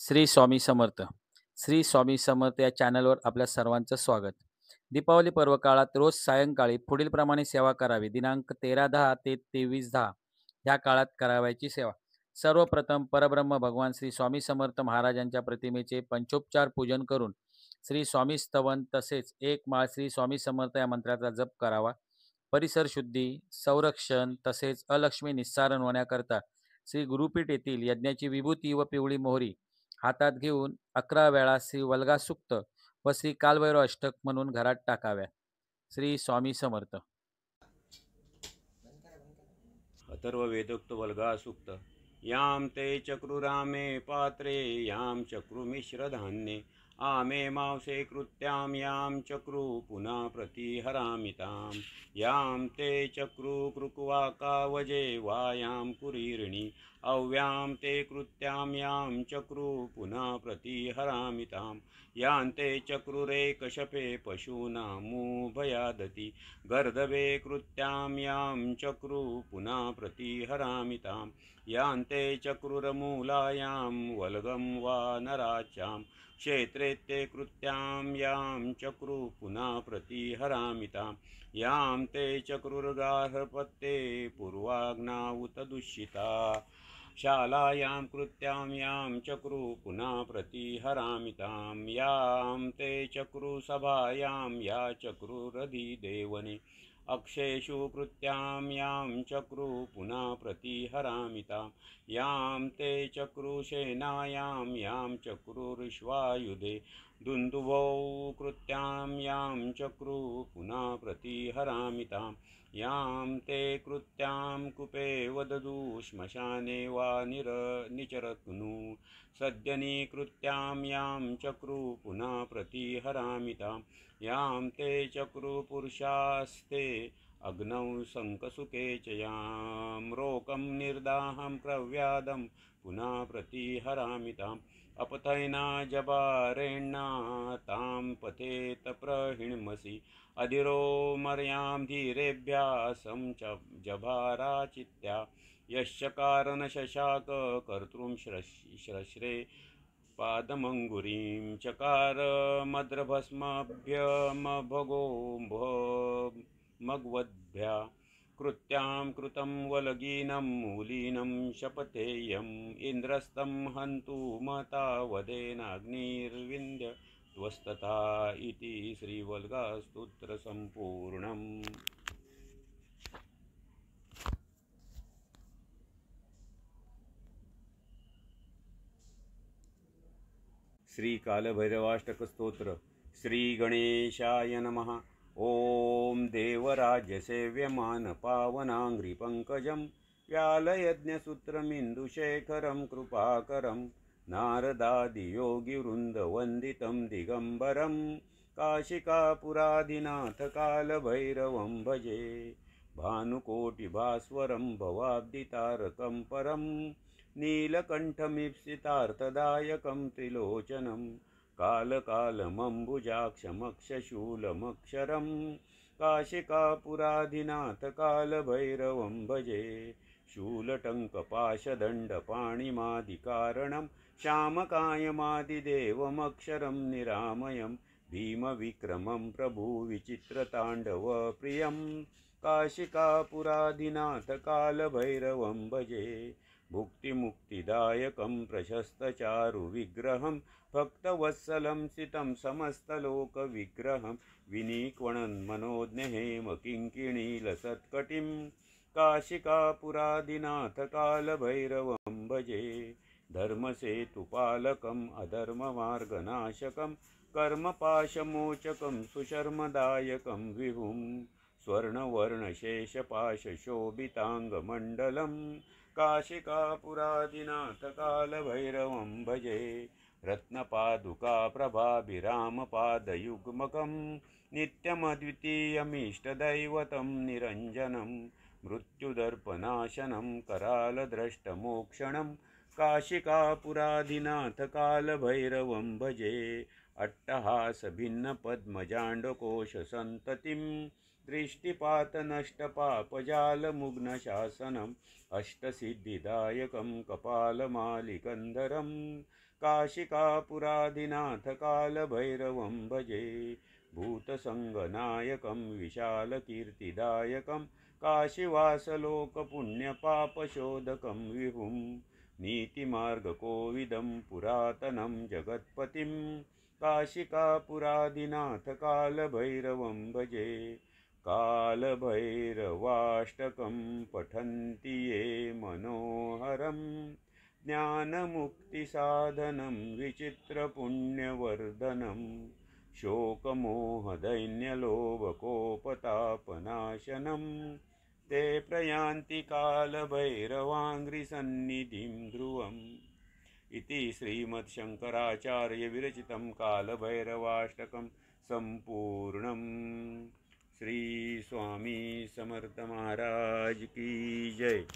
श्री स्वामी समर्थ. श्री स्वामी समर्थ या चॅनलवर आपल्या सर्वांचं स्वागत. दीपावली पर्व काळात रोज सायंकाळी पुढीलप्रमाणे सेवा करावी. दिनांक 13/10 ते 23/10 या काळात करावयाची सेवा. सर्वप्रथम परब्रह्म भगवान श्री स्वामी समर्थ महाराजांच्या प्रतिमेचे पंचोपचार पूजन करून श्री स्वामी स्तवन तसेच एक माळ श्री स्वामी समर्थ या मंत्राचा जप करावा. परिसर शुद्धी, संरक्षण तसेच अलक्ष्मी निस्सारण होण्याकरता श्री गुरुपीठ येथील यज्ञाची विभूती व पिवळी मोहरी हातात घेऊन 11 वेळा श्री वल्गा सुक्त व श्री कालभैरव अष्टक म्हणून घरात टाकाव्या. श्री स्वामी समर्थ. अथर्ववेदोक्त वल्गा सूक्त. यां ते चक्रुरामे पात्रे यां चक्रुमिश्रधान्ये आमे मांसे कृत्यां यां चक्रू पुनः प्रतिहरामितां यां ते चक्रू कृकुवाकावजे वायां कुरीरिणी अव्यां ते कृत्यां यां चक्रू पुनः प्रतिहरामितां यान्ते चक्रुरेकशपे पशूनामुभयादति गर्दभे कृत्यां यां चक्रू पुनः प्रतिहरामितां यान्ते चक्रुरमूलायां वल्गं वा नराच्यां क्षेत्रे ते कृत्यां यां चक्रू पुनः प्रतिहरामितां यां ते चक्रुर्गार्हपत्ये पूर्वाग्ना उत दुष्यिता शालायां कृत्यां यां चक्रू पुनः प्रतिहरामितां यां ते चक्रुसभायां या चक्रुरधिदेवने अक्षेषु कृत्यां यां चक्रू पुनः प्रतिहरामितां यां ते चक्रुसेनायां यां चक्रुर्श्वायुधे दुन्दुभौ कृत्यां यां चक्रू पुनः प्रतिहरामितां यां ते कृत्यां कूपे वदधु श्मशाने वा निचरत्नु सद्यनि कृत्यां यां चक्रू पुनः प्रतिहरामितां यां ते चक्रुपुरुषास्ते अग्नौ शङ्कसुके च यां रोकं निर्दाहं प्रव्यादं पुनः प्रतिहरामिताम् अपथैना जबारेण्णा तां पतेत प्रहिण्मसि अधिरो मर्यां धीरेभ्यासं च जभाराचित्या यश्च कारणशशाक कर्तृं श्रश्रे पादमङ्गुरीं चकार मद्रभस्मभ्यमभगो मग्वद्भ्या कृत्यां कृतं वलगीनं मूलीनं शपथेयम् इन्द्रस्तं हन्तु महता वदेनाग्निर्विन्द्य त्वस्तथा इति श्रीवल्गास्तोत्र संपूर्णम्. श्री कालभैरवाष्टक स्तोत्र. श्री गणेशाय नमः. ओम देवराज्यसेव्यमान पावनांघ्रिपङ्कजं व्यालयज्ञसूत्रमिन्दुशेखरं कृपाकरं नारदादियोगिवृन्दवन्दितं दिगम्बरं काशिकापुराधिनाथ कालभैरवं भजे. भानुकोटिभास्वरं भवाब्दितारकं परं नीलकण्ठमीप्सितार्थदायकं त्रिलोचनं कालकालमम्बुजाक्षमक्षशूलमक्षरं काशिकापुराधिनाथ कालभैरवं भजे. शूलटङ्कपाशदण्डपाणिमादिकारणं श्यामकायमादिदेवमक्षरं निरामयं भीमविक्रमं प्रभुविचित्रताण्डवप्रियं काशिकापुराधिनाथ कालभैरवं भजे. भुक्तिमुक्तिदायकं प्रशस्तचारुविग्रहं भक्तवत्सलं सितं समस्तलोकविग्रहं विनीक्वणन् मनोज्ञहेमकिङ्किणीलसत्कटिं काशिकापुराधिनाथ कालभैरवं भजे. धर्मसेतुपालकम् अधर्ममार्गनाशकं कर्मपाशमोचकं सुशर्मदायकं विभुं स्वर्णवर्णशेषपाशशोभिताङ्गमण्डलं काशिकापुराधिनाथ कालभैरवं भजे. रत्नपादुकाप्रभाभिरामपादयुग्मकं नित्यमद्वितीयमीष्टदैवतं निरञ्जनं मृत्युदर्पनाशनं करालद्रष्टमोक्षणं काशिकापुराधिनाथ कालभैरवं भजे. अट्टहासभिन्नपद्मजाण्डकोशसन्ततिं दृष्टिपातनष्टपापजालमुग्नशासनम् अष्टसिद्धिदायकं कपालमालिकन्धरं काशिकापुरादिनाथ कालभैरवं भजे। भूतसङ्गनायकं विशालकीर्तिदायकं काशीवासलोकपुण्यपापशोधकं विभुं नीतिमार्गकोविदं पुरातनं जगत्पतिं काशिकापुरादिनाथ कालभैरवं भजे। कालभैरवाष्टकं पठन्ति ये मनोहरं ज्ञानमुक्तिसाधनं विचित्रपुण्यवर्धनं शोकमोहदैन्यलोभकोपतापनाशनं ते प्रयान्ति कालभैरवाङ्घ्रिसन्निधिं ध्रुवम् इति श्रीमद्शङ्कराचार्यविरचितं कालभैरवाष्टकं सम्पूर्णम्। श्री स्वामी समर्थ महाराज की जय।